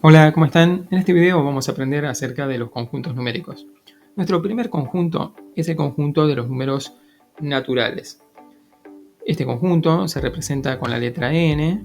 Hola, ¿cómo están? En este video vamos a aprender acerca de los conjuntos numéricos. Nuestro primer conjunto es el conjunto de los números naturales. Este conjunto se representa con la letra n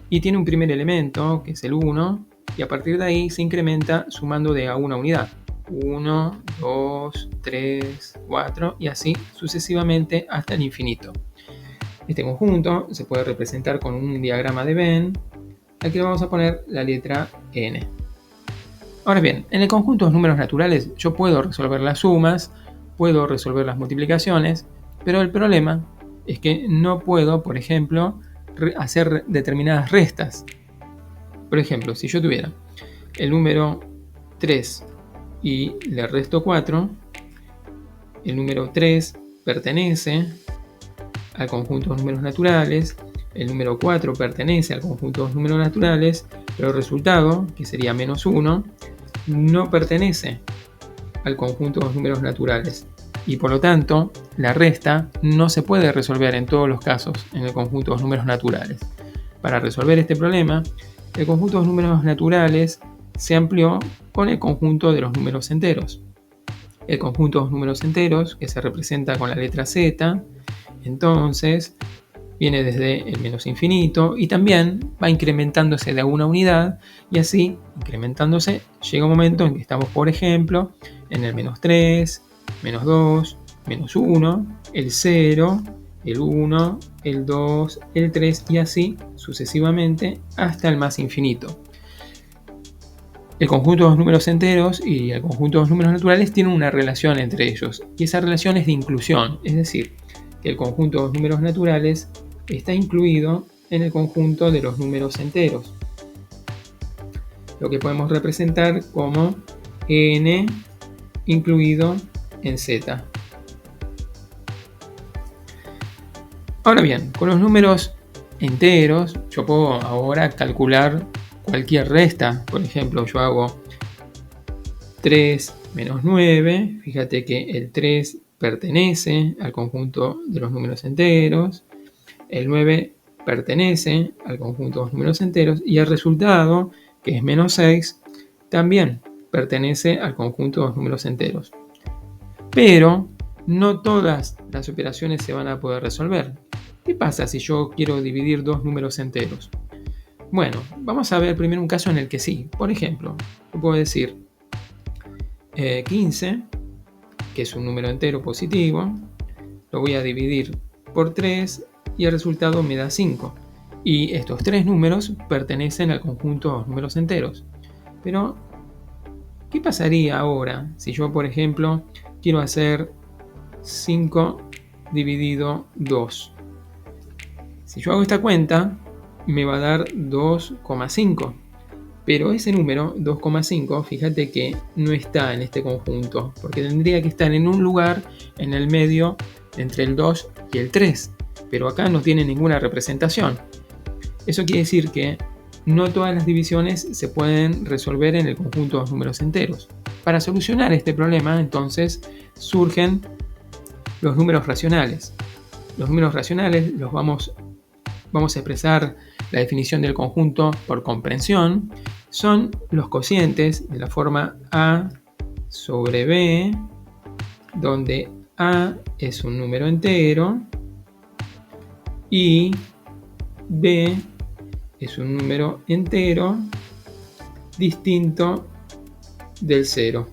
y tiene un primer elemento, que es el 1, y a partir de ahí se incrementa sumando de a una unidad. 1, 2, 3, 4 y así sucesivamente hasta el infinito. Este conjunto se puede representar con un diagrama de Venn, al que le vamos a poner la letra n. Ahora bien, en el conjunto de números naturales yo puedo resolver las sumas, puedo resolver las multiplicaciones, pero el problema es que no puedo, por ejemplo, hacer determinadas restas. Por ejemplo, si yo tuviera el número 3 y le resto 4, el número 3 pertenece al conjunto de números naturales, el número 4 pertenece al conjunto de números naturales, pero el resultado, que sería menos 1, no pertenece al conjunto de los números naturales y por lo tanto la resta no se puede resolver en todos los casos en el conjunto de los números naturales. Para resolver este problema, el conjunto de los números naturales se amplió con el conjunto de los números enteros. El conjunto de los números enteros, que se representa con la letra Z, entonces viene desde el menos infinito y también va incrementándose de una unidad y así, incrementándose, llega un momento en que estamos, por ejemplo, en el menos 3, menos 2, menos 1, el 0, el 1, el 2, el 3 y así sucesivamente hasta el más infinito. El conjunto de los números enteros y el conjunto de los números naturales tienen una relación entre ellos y esa relación es de inclusión, es decir, que el conjunto de los números naturales está incluido en el conjunto de los números enteros, lo que podemos representar como n incluido en z. Ahora bien, con los números enteros yo puedo ahora calcular cualquier resta. Por ejemplo, yo hago 3 menos 9, fíjate que el 3 pertenece al conjunto de los números enteros, el 9 pertenece al conjunto de los números enteros y el resultado, que es menos 6, también pertenece al conjunto de los números enteros. Pero no todas las operaciones se van a poder resolver. ¿Qué pasa si yo quiero dividir dos números enteros? Bueno, vamos a ver primero un caso en el que sí. Por ejemplo, yo puedo decir 15, que es un número entero positivo, lo voy a dividir por 3 y el resultado me da 5. Y estos tres números pertenecen al conjunto de los números enteros. Pero, ¿qué pasaría ahora si yo, por ejemplo, quiero hacer 5 dividido 2? Si yo hago esta cuenta, me va a dar 2,5. Pero ese número, 2,5, fíjate que no está en este conjunto, porque tendría que estar en un lugar en el medio entre el 2 y el 3. Pero acá no tiene ninguna representación. Eso quiere decir que no todas las divisiones se pueden resolver en el conjunto de los números enteros. Para solucionar este problema, entonces, surgen los números racionales. Los números racionales los vamos a expresar la definición del conjunto por comprensión. Son los cocientes de la forma A sobre B, donde A es un número entero y B es un número entero distinto del 0.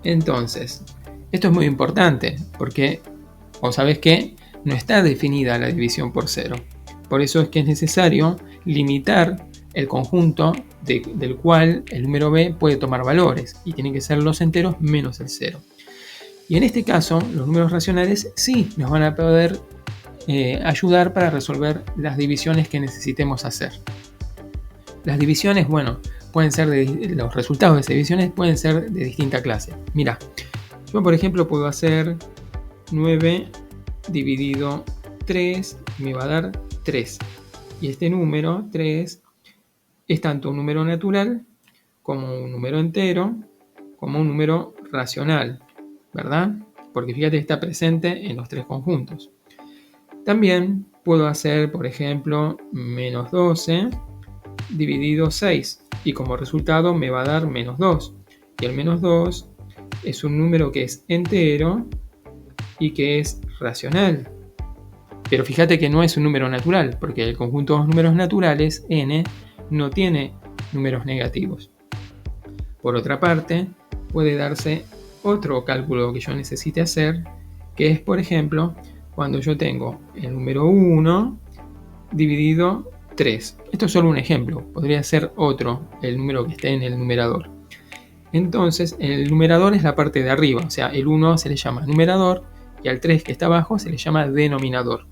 Entonces, esto es muy importante porque vos sabés que no está definida la división por 0. Por eso es que es necesario limitar el conjunto del cual el número b puede tomar valores y tienen que ser los enteros menos el 0. Y en este caso, los números racionales sí nos van a poder ayudar para resolver las divisiones que necesitemos hacer. Las divisiones, bueno, pueden ser los resultados de esas divisiones pueden ser de distinta clase. Mira, yo por ejemplo puedo hacer 9 dividido 3 me va a dar 3. Y este número, 3, es tanto un número natural como un número entero, como un número racional, ¿verdad? Porque fíjate que está presente en los tres conjuntos. También puedo hacer, por ejemplo, menos 12 dividido 6 y como resultado me va a dar menos 2. Y el menos 2 es un número que es entero y que es racional. Pero fíjate que no es un número natural, porque el conjunto de los números naturales, n, no tiene números negativos. Por otra parte, puede darse otro cálculo que yo necesite hacer, que es, por ejemplo, cuando yo tengo el número 1 dividido 3. Esto es solo un ejemplo, podría ser otro, el número que esté en el numerador. Entonces, el numerador es la parte de arriba, o sea, el 1 se le llama numerador y al 3 que está abajo se le llama denominador.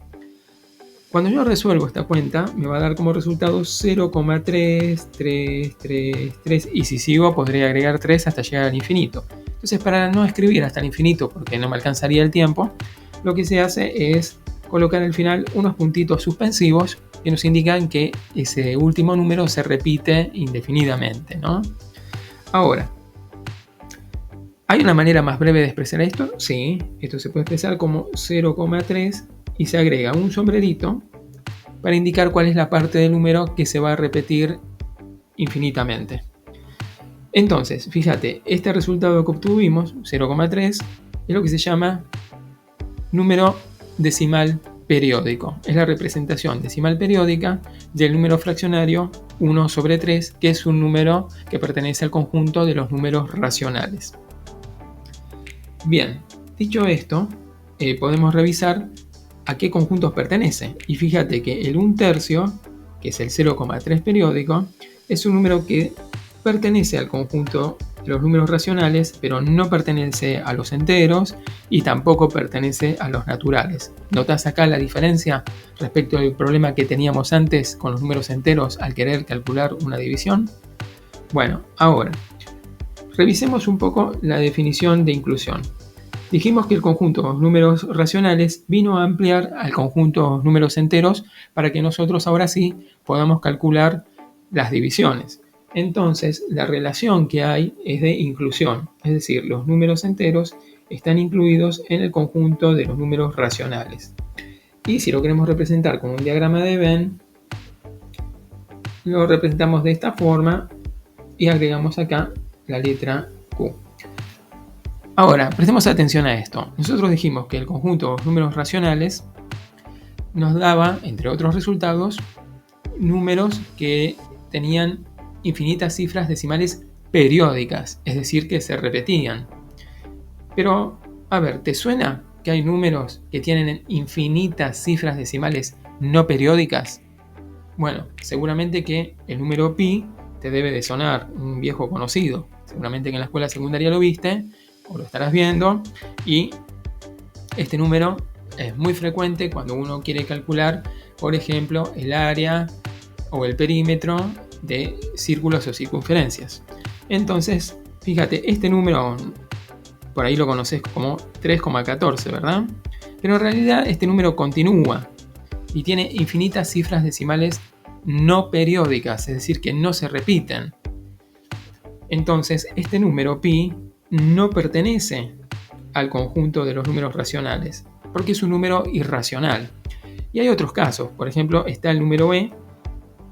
Cuando yo resuelvo esta cuenta, me va a dar como resultado 0,3333 y si sigo podría agregar 3 hasta llegar al infinito. Entonces, para no escribir hasta el infinito, porque no me alcanzaría el tiempo, lo que se hace es colocar al final unos puntitos suspensivos que nos indican que ese último número se repite indefinidamente, ¿no? Ahora, ¿hay una manera más breve de expresar esto? Sí, esto se puede expresar como 0,3 y se agrega un sombrerito para indicar cuál es la parte del número que se va a repetir infinitamente. Entonces, fíjate, este resultado que obtuvimos, 0,3, es lo que se llama número decimal periódico. Es la representación decimal periódica del número fraccionario 1 sobre 3, que es un número que pertenece al conjunto de los números racionales. Bien, dicho esto, podemos revisar a qué conjuntos pertenece. Y fíjate que el 1/3, que es el 0,3 periódico, es un número que pertenece al conjunto de los números racionales, pero no pertenece a los enteros y tampoco pertenece a los naturales. ¿Notas acá la diferencia respecto al problema que teníamos antes con los números enteros al querer calcular una división? Bueno, ahora, revisemos un poco la definición de inclusión. Dijimos que el conjunto de los números racionales vino a ampliar al conjunto de los números enteros para que nosotros ahora sí podamos calcular las divisiones. Entonces, la relación que hay es de inclusión, es decir, los números enteros están incluidos en el conjunto de los números racionales. Y si lo queremos representar con un diagrama de Venn, lo representamos de esta forma y agregamos acá la letra Q. Ahora, prestemos atención a esto. Nosotros dijimos que el conjunto de los números racionales nos daba, entre otros resultados, números que tenían infinitas cifras decimales periódicas, es decir, que se repetían. Pero, a ver, ¿te suena que hay números que tienen infinitas cifras decimales no periódicas? Bueno, seguramente que el número pi te debe de sonar, un viejo conocido. Seguramente que en la escuela secundaria lo viste o lo estarás viendo, y este número es muy frecuente cuando uno quiere calcular, por ejemplo, el área o el perímetro de círculos o circunferencias. Entonces, fíjate, este número por ahí lo conoces como 3,14, ¿verdad? Pero en realidad este número continúa y tiene infinitas cifras decimales no periódicas, es decir, que no se repiten. Entonces, este número pi no pertenece al conjunto de los números racionales, porque es un número irracional. Y hay otros casos, por ejemplo, está el número e,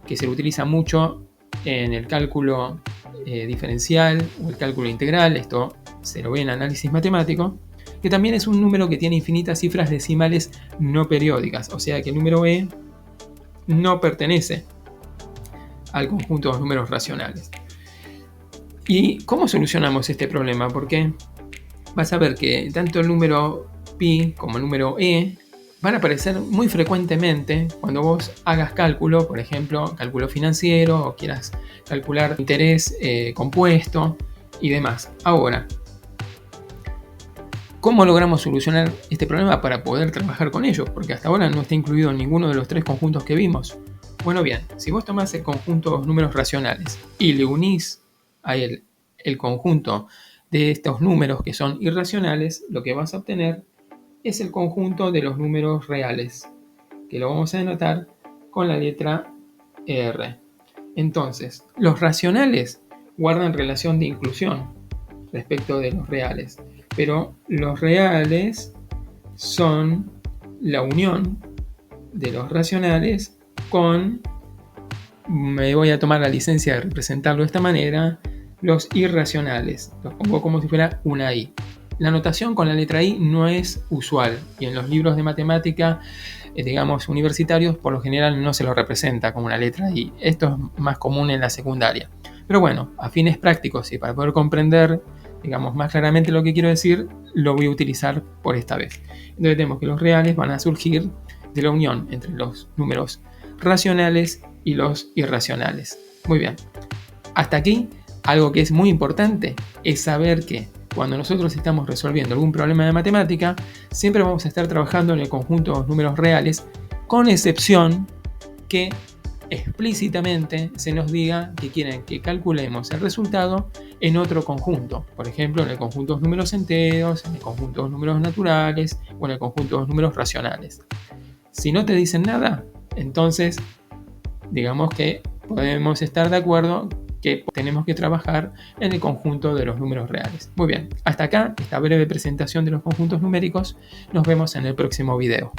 que se utiliza mucho en el cálculo diferencial o el cálculo integral, esto se lo ve en análisis matemático, que también es un número que tiene infinitas cifras decimales no periódicas, o sea que el número e no pertenece al conjunto de los números racionales. ¿Y cómo solucionamos este problema? Porque vas a ver que tanto el número pi como el número e van a aparecer muy frecuentemente cuando vos hagas cálculo, por ejemplo, cálculo financiero o quieras calcular interés compuesto y demás. Ahora, ¿cómo logramos solucionar este problema para poder trabajar con ellos? Porque hasta ahora no está incluido en ninguno de los tres conjuntos que vimos. Bueno, bien, si vos tomás el conjunto de los números racionales y le unís a él el conjunto de estos números que son irracionales, lo que vas a obtener es el conjunto de los números reales, que lo vamos a denotar con la letra R. Entonces, los racionales guardan relación de inclusión respecto de los reales, pero los reales son la unión de los racionales con me voy a tomar la licencia de representarlo de esta manera, los irracionales. Los pongo como si fuera una I. La notación con la letra I no es usual y en los libros de matemática, digamos, universitarios, por lo general no se lo representa como una letra I. Esto es más común en la secundaria. Pero bueno, a fines prácticos y para poder comprender, digamos, más claramente lo que quiero decir, lo voy a utilizar por esta vez. Entonces tenemos que los reales van a surgir de la unión entre los números racionales y los irracionales. Muy bien. Hasta aquí, algo que es muy importante es saber que cuando nosotros estamos resolviendo algún problema de matemática, siempre vamos a estar trabajando en el conjunto de los números reales, con excepción que explícitamente se nos diga que quieren que calculemos el resultado en otro conjunto. Por ejemplo, en el conjunto de los números enteros, en el conjunto de los números naturales o en el conjunto de los números racionales. Si no te dicen nada, entonces digamos que podemos estar de acuerdo que tenemos que trabajar en el conjunto de los números reales. Muy bien, hasta acá esta breve presentación de los conjuntos numéricos. Nos vemos en el próximo video.